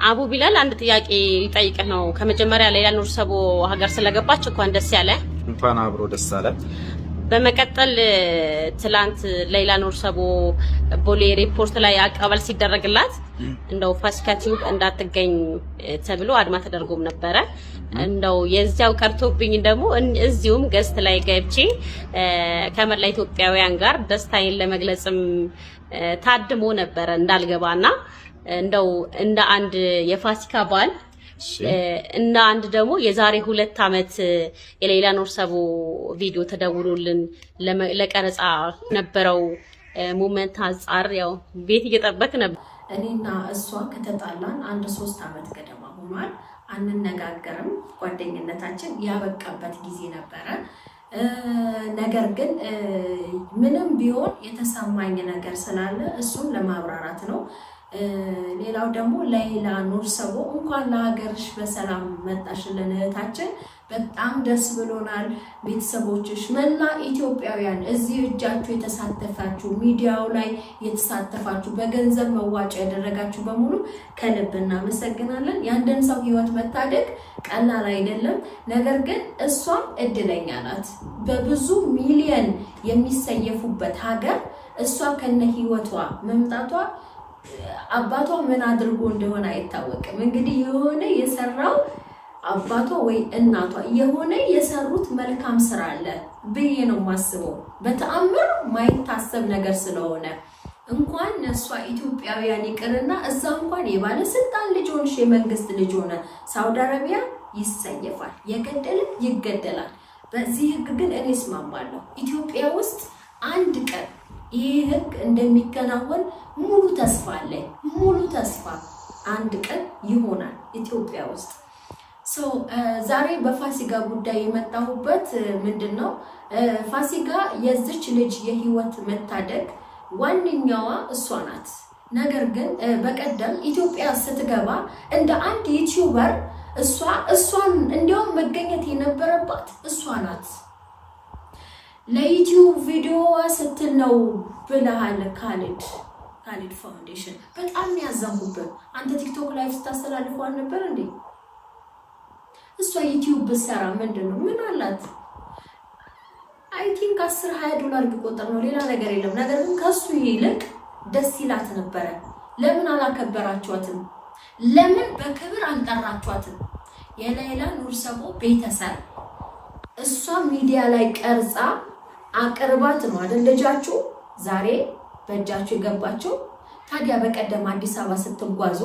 አቡ ቢላል አንድ ጥያቄ ይጠይቅህ ነው። ከመጀመሪያ ሌላ ኑር ሰቦ ሀገር ስለገባች እንኳን ደስ ያለ። እንኳን አብሮ ደስ አለ። በመቀጠል ትላንት ሌላ ኑር ሰቦ ቦሌ ሪፖርት ላይ አቀባበል ሲደረግላት እንደው ፋሲካ ቲዩብ እንዳትገኝ ተብሎ አድማ ተደርጎም ነበረ። እንደው የዚያው ቀርቶብኝ ደግሞ እዚሁም ገስት ላይ ገብቼ ከመላ ኢትዮጵያውያን ጋር ደስታዬን ለመግለጽም ታድሞ ነበረ እንዳልገባና እንደው እንደ አንድ የፋሲካ በዓል እና አንድ ደግሞ የዛሬ 2 አመት የሌላ ኑር ሰቦ ቪዲዮ ተደውሎልን ለቀረጻ ነበረው ሞመንት አንፃር ያው ቤት እየጠበቅ ነበር። እኔና እሷ ከተጣላን 3 አመት ገደማ ሆኗል። አንነጋገርም። ጓደኝነታችን ያበቃበት ጊዜ ነበረ። ነገር ግን ምንም ቢሆን የተሰማኝ ነገር ስላለ እሱን ለማብራራት ነው። ሌላው ደግሞ ሌላ ኑር ሰቦ እንኳን ለሀገርሽ በሰላም መጣሽልን እህታችን፣ በጣም ደስ ብሎናል። ቤተሰቦችሽ መላ ኢትዮጵያውያን እዚህ እጃችሁ የተሳተፋችሁ ሚዲያው ላይ የተሳተፋችሁ በገንዘብ መዋጮ ያደረጋችሁ በሙሉ ከልብ እናመሰግናለን። የአንድን ሰው ህይወት መታደግ ቀላል አይደለም። ነገር ግን እሷም እድለኛ ናት። በብዙ ሚሊዮን የሚሰየፉበት ሀገር እሷ ከነ ህይወቷ መምጣቷ አባቷ ምን አድርጎ እንደሆነ አይታወቅም። እንግዲህ የሆነ የሰራው አባቷ ወይ እናቷ የሆነ የሰሩት መልካም ስራ አለ ብዬ ነው ማስበው። በተአምር ማይታሰብ ነገር ስለሆነ እንኳን እሷ ኢትዮጵያውያን ይቅርና እዛ እንኳን የባለስልጣን ልጅ ሆነሽ የመንግስት ልጅ ሆነ ሳውዲ አረቢያ ይሰየፋል፣ የገደለ ይገደላል። በዚህ ህግ ግን እኔ እስማማለሁ። ኢትዮጵያ ውስጥ አንድ ቀን ይህ ህግ እንደሚከናወን ሙሉ ተስፋ አለኝ። ሙሉ ተስፋ አንድ ቀን ይሆናል ኢትዮጵያ ውስጥ። ዛሬ በፋሲካ ጉዳይ የመጣሁበት ምንድነው፣ ፋሲካ የዚች ልጅ የህይወት መታደግ ዋንኛዋ እሷ ናት። ነገር ግን በቀደም ኢትዮጵያ ስትገባ እንደ አንድ ዩቲዩበር እሷን እንዲያውም መገኘት የነበረባት እሷ ናት። ለዩቲዩብ ቪዲዮ ስትል ነው ብለሃል ካሊድ ፋውንዴሽን። በጣም ያዘንኩበት። አንተ ቲክቶክ ላይቭ ስታስተላልፈው ነበር እንዴ? እሷ ዩቲዩብ ብትሰራ ምንድነው ምን አላት? አይ ቲንክ 10-20 ዶላር ቢቆጠር ነው፣ ሌላ ነገር የለም። ነገር ግን ከሱ ይልቅ ደስ ይላት ነበረ። ለምን አላከበራችኋትም? ለምን በክብር አንጠራችኋትም? የሌላ ኑር ሰቦ ቤተሰብ እሷ ሚዲያ ላይ ቀርጻ አቅርባት ነው አይደል ልጃችሁ ዛሬ በእጃችሁ የገባችሁ። ታዲያ በቀደም አዲስ አበባ ስትጓዙ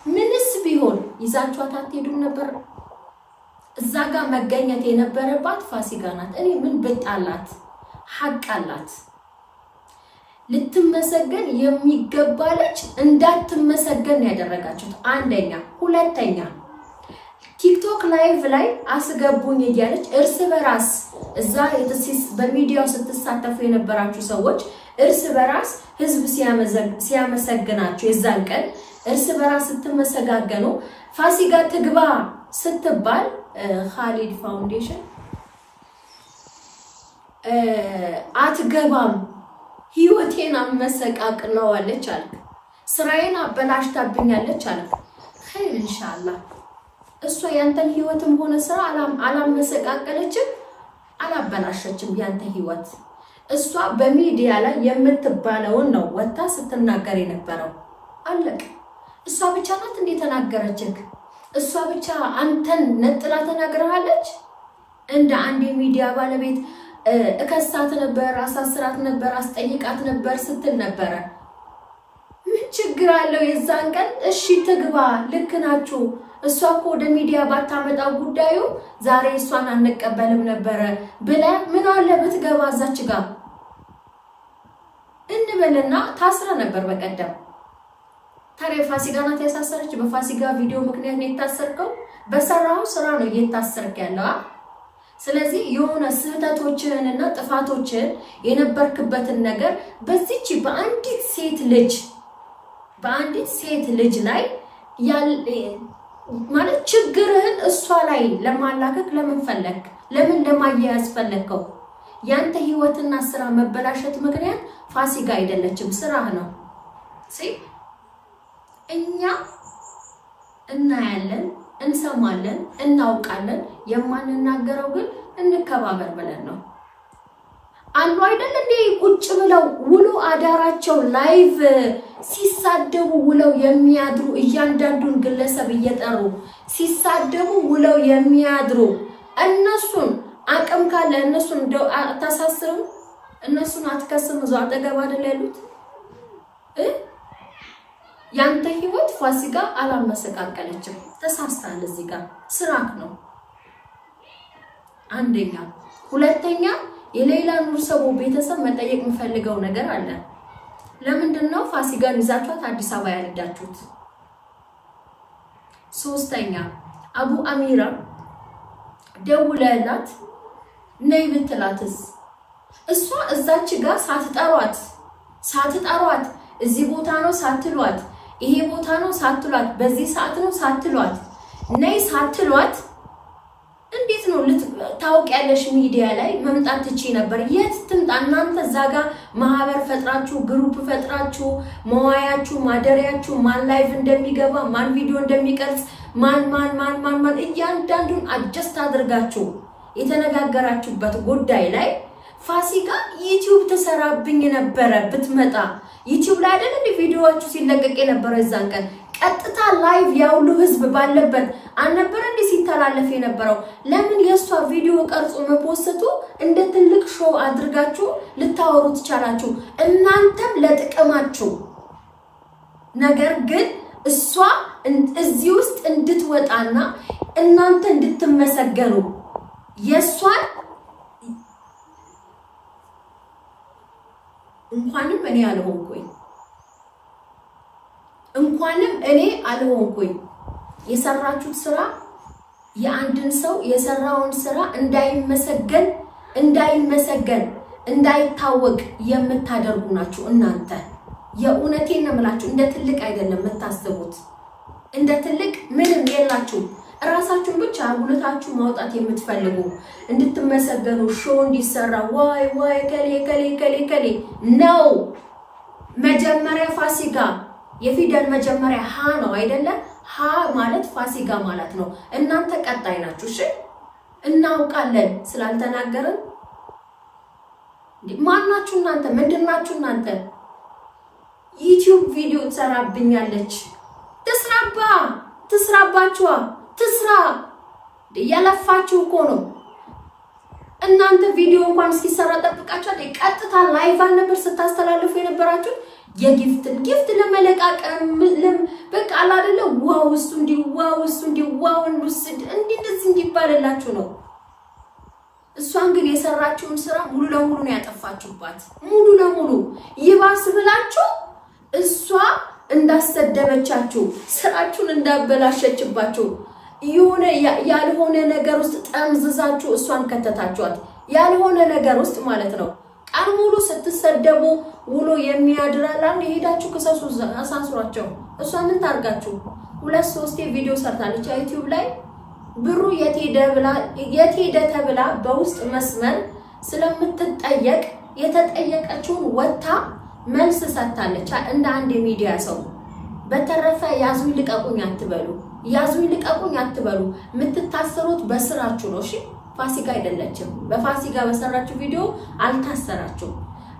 ምንስ ቢሆን ይዛችኋት አትሄዱም ነበር? እዛ ጋር መገኘት የነበረባት ፋሲካ ናት። እኔ ምን ብጣላት ሐቅ አላት። ልትመሰገን የሚገባለች እንዳትመሰገን ያደረጋችሁት አንደኛ። ሁለተኛ ቲክቶክ ላይቭ ላይ አስገቡኝ እያለች እርስ በራስ እዛ በሚዲያው ስትሳተፉ የነበራችሁ ሰዎች እርስ በራስ ህዝብ ሲያመሰግናችሁ የዛን ቀን እርስ በራስ ስትመሰጋገኑ ፋሲካ ትግባ ስትባል ካሊድ ፋውንዴሽን አትገባም ህይወቴን አመሰቃቅለዋለች አለ። ስራዬን አበላሽታብኛለች አለ። ኸይር ኢንሻአላህ እሷ ያንተን ህይወትም ሆነ ስራ አላመሰቃቀለችም፣ አላበላሸችም ያንተ ህይወት። እሷ በሚዲያ ላይ የምትባለውን ነው ወጣ ስትናገር የነበረው። አለቅ። እሷ ብቻ ናት እንዴ ተናገረችክ? እሷ ብቻ አንተን ነጥላ ተናግረሃለች? እንደ አንድ የሚዲያ ባለቤት እከሳት ነበር፣ አሳስራት ነበር፣ አስጠይቃት ነበር ስትል ነበረ። ምን ችግር አለው? የዛን ቀን እሺ ትግባ፣ ልክ ናችሁ። እሷ እኮ ወደ ሚዲያ ባታመጣው ጉዳዩ ዛሬ እሷን አንቀበልም ነበረ ብለ ምን አለ ብትገባ እዛች ጋር እንበልና ታስረ ነበር በቀደም። ታዲያ ፋሲካ ናት ያሳሰረች? በፋሲካ ቪዲዮ ምክንያት ነው የታሰርከው። በሰራው ስራ ነው እየታሰርክ ያለው። ስለዚህ የሆነ ስህተቶችህንና ጥፋቶችህን የነበርክበትን ነገር በዚች በአንዲት ሴት ልጅ ላይ ማለት ችግርህን እሷ ላይ ለማላከክ ለምን ፈለክ? ለምን ለማያያዝ ፈለከው? ያንተ ህይወትና ስራ መበላሸት ምክንያት ፋሲካ አይደለችም፣ ስራህ ነው። እኛ እናያለን፣ እንሰማለን፣ እናውቃለን። የማንናገረው ግን እንከባበር ብለን ነው። አሉ አይደል እንዴ ቁጭ ብለው ውሎ አዳራቸው ላይቭ ሲሳደቡ ውለው የሚያድሩ እያንዳንዱን ግለሰብ እየጠሩ ሲሳደቡ ውለው የሚያድሩ እነሱን አቅም ካለ እነሱን እንደው አታሳስርም? እነሱን አትከስም? እዛው አጠገብ አይደል ያሉት? ያንተ ህይወት ፋሲካ አላመሰቃቀለችም። ተሳስተሃል። እዚህ ጋር ስራክ ነው አንደኛ። ሁለተኛ የሌላ ኑርሰቦ ቤተሰብ መጠየቅ የምፈልገው ነገር አለ። ለምንድን ነው ፋሲካን ይዛችኋት አዲስ አበባ ያልሄዳችሁት? ሶስተኛ አቡ አሚራ ደውለላት ነይ ብትላትስ? እሷ እዛች ጋር ሳትጠሯት እዚህ ቦታ ነው ሳትሏት፣ ይሄ ቦታ ነው ሳትሏት፣ በዚህ ሰዓት ነው ሳትሏት፣ ነይ ሳትሏት እንዴት ነው ታውቂያለሽ? ሚዲያ ላይ መምጣት ትቺ ነበር። የት ትምጣ? እናንተ እዛ ጋር ማህበር ፈጥራችሁ ግሩፕ ፈጥራችሁ መዋያችሁ ማደሪያችሁ ማን ላይቭ እንደሚገባ ማን ቪዲዮ እንደሚቀርጽ ማን እያንዳንዱን አጀስት አድርጋችሁ የተነጋገራችሁበት ጉዳይ ላይ ፋሲካ ዩቲዩብ ተሰራብኝ ነበረ ብትመጣ ዩቲዩብ ላይ አይደል እንደ ቪዲዮዋችሁ ሲለቀቅ የነበረው እዛን ቀን ቀጥታ ላይቭ ያውሉ ህዝብ ባለበት አልነበረ እንዴ ሲተላለፍ የነበረው? ለምን የሷ ቪዲዮ ቀርጾ መፖስቱ እንደ ትልቅ ሾው አድርጋችሁ ልታወሩ ትቻላችሁ እናንተም ለጥቅማችሁ። ነገር ግን እሷ እዚህ ውስጥ እንድትወጣና እናንተ እንድትመሰገኑ የሷን እንኳንም እኔ አልሆንኩኝ የሰራችሁት ስራ የአንድን ሰው የሰራውን ስራ እንዳይታወቅ የምታደርጉ ናችሁ እናንተ። የእውነቴን ነው የምላችሁ። እንደ ትልቅ አይደለም የምታስቡት። እንደ ትልቅ ምንም የላችሁ። ራሳችሁን ብቻ አጉልታችሁ ማውጣት የምትፈልጉ እንድትመሰገኑ ሾው እንዲሰራ ዋይ ከሌ ነው። መጀመሪያ ፋሲካ የፊደል መጀመሪያ ሀ ነው አይደለ? ሀ ማለት ፋሲካ ማለት ነው። እናንተ ቀጣይ ናችሁ። እሺ እናውቃለን ስላልተናገርን። ማናችሁ እናንተ? ምንድናችሁ እናንተ? ዩቲዩብ ቪዲዮ ትሰራብኛለች። ትስራባችኋ ትስራ። ያለፋችሁ እኮ ነው እናንተ። ቪዲዮ እንኳን እስኪሰራ ጠብቃችሁ ቀጥታ ላይቭ ነበር ስታስተላልፉ የነበራችሁ። የጊፍት ለመለቃቀም በቃ አይደለ? ዋው እሱ እንዲ እንደዚህ እንዲባልላችሁ ነው። እሷን ግን የሰራችውን ስራ ሙሉ ለሙሉ ነው ያጠፋችሁባት። ሙሉ ለሙሉ ይባስ ብላችሁ እሷ እንዳሰደበቻችሁ ስራችሁን እንዳበላሸችባችሁ የሆነ ያልሆነ ነገር ውስጥ ጠምዝዛችሁ እሷን ከተታችኋት። ያልሆነ ነገር ውስጥ ማለት ነው። ቀን ሙሉ ስትሰደቡ ውሎ የሚያድራላን የሄዳችሁ ከሰሱ አሳስሯቸው። እሷ ምን ታርጋችሁ? 2-3 ቪዲዮ ሰርታለች ዩቲዩብ ላይ። ብሩ የት ሄደ ተብላ በውስጥ መስመር ስለምትጠየቅ የተጠየቀችውን ወታ መልስ ሰጥታለች እንደ አንድ የሚዲያ ሰው። በተረፈ ያዙኝ ልቀቁኝ አትበሉ። የምትታሰሩት በስራችሁ ነው። እሺ ፋሲካ አይደለችም። በፋሲካ በሰራችሁ ቪዲዮ አልታሰራችሁ።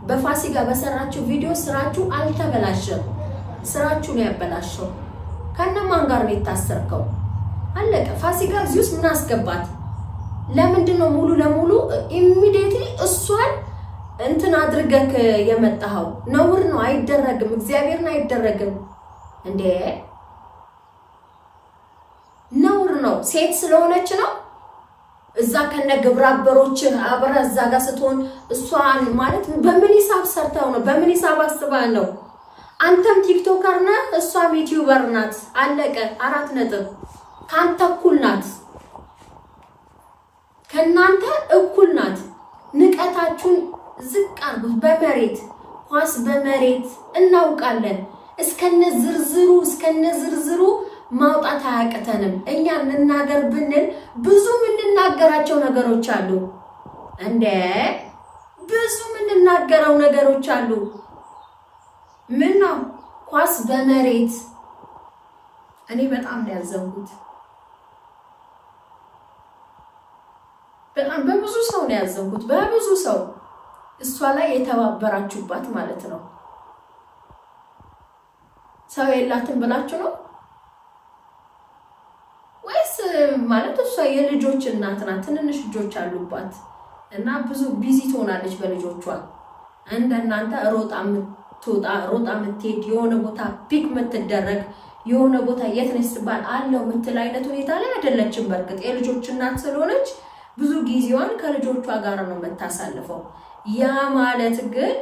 በፋሲካ በሰራችሁ ቪዲዮ ስራችሁ አልተበላሸም። ስራችሁ ነው ያበላሸው። ከነማን ጋር ነው የታሰርከው? አለቀ። ፋሲካ እዚህ ውስጥ ምን አስገባት? ለምንድን ነው ሙሉ ለሙሉ ኢሚዲየትሊ እሷን እንትን አድርገክ የመጣኸው? ነውር ነው። አይደረግም። እግዚአብሔርን አይደረግም እንዴ! ነውር ነው። ሴት ስለሆነች ነው። እዛ ከነ ግብረ አበሮች አብራ እዛ ጋር ስትሆን እሷን ማለት በምን ሂሳብ ሰርተው ነው? በምን ሂሳብ አስባ ነው? አንተም ቲክቶከር ነህ፣ እሷም ዩቲዩበር ናት። አለቀ። 4 ነጥብ። ካንተ እኩል ናት። ከናንተ እኩል ናት። ንቀታችሁን ዝቅ አድርጉት። በመሬት ኳስ በመሬት እናውቃለን። እስከነ ዝርዝሩ ማውጣት አያቅተንም። እኛ እንናገር ብንል ብዙ የምንናገራቸው ነገሮች አሉ እንዴ! ብዙ የምንናገረው ነገሮች አሉ። ምን ነው ኳስ በመሬት እኔ በጣም ነው ያዘንኩት። በጣም በብዙ ሰው ነው ያዘንኩት፣ በብዙ ሰው እሷ ላይ የተባበራችሁባት ማለት ነው። ሰው የላትም ብላችሁ ነው ወይስ ማለት እሷ የልጆች እናት ናት፣ ትንንሽ ልጆች አሉባት እና ብዙ ቢዚ ትሆናለች በልጆቿ። እንደናንተ ሮጣ የምትወጣ ሮጣ የምትሄድ የሆነ ቦታ ፒክ የምትደረግ የሆነ ቦታ የት ነሽ ስትባል አለው የምትል አይነት ሁኔታ ላይ አይደለችም። በርግጥ የልጆች እናት ስለሆነች ብዙ ጊዜዋን ከልጆቿ ጋር ነው የምታሳልፈው። ያ ማለት ግን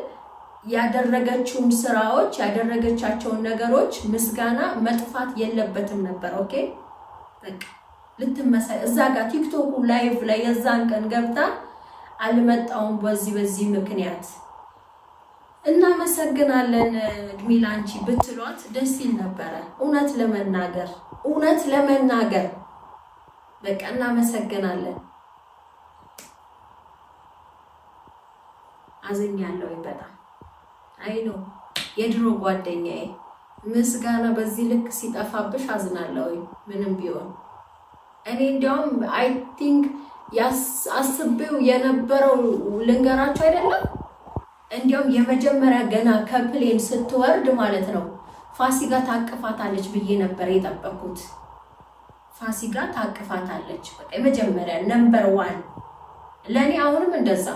ያደረገችውን ስራዎች ያደረገቻቸውን ነገሮች ምስጋና መጥፋት የለበትም ነበር። ኦኬ በቃ ልትመሰል እዛ ጋር ቲክቶክ ላይቭ ላይ የዛን ቀን ገብታ አልመጣውም በዚህ ምክንያት እናመሰግናለን እድሜ ላንቺ ብትሏት ደስ ይል ነበረ። እውነት ለመናገር በቃ እናመሰግናለን። አዝኛለሁ በጣም አይኖ የድሮ ጓደኛዬ ምስጋና በዚህ ልክ ሲጠፋብሽ አዝናለሁ። ምንም ቢሆን እኔ እንዲያውም አይ ቲንክ አስቤው የነበረው ልንገራችሁ አይደለም እንዲያውም የመጀመሪያ ገና ከፕሌን ስትወርድ ማለት ነው ፋሲካ ታቅፋታለች ብዬ ነበር የጠበቁት። ፋሲካ ታቅፋታለች በቃ የመጀመሪያ ነምበር 1 ለኔ አሁንም እንደዛ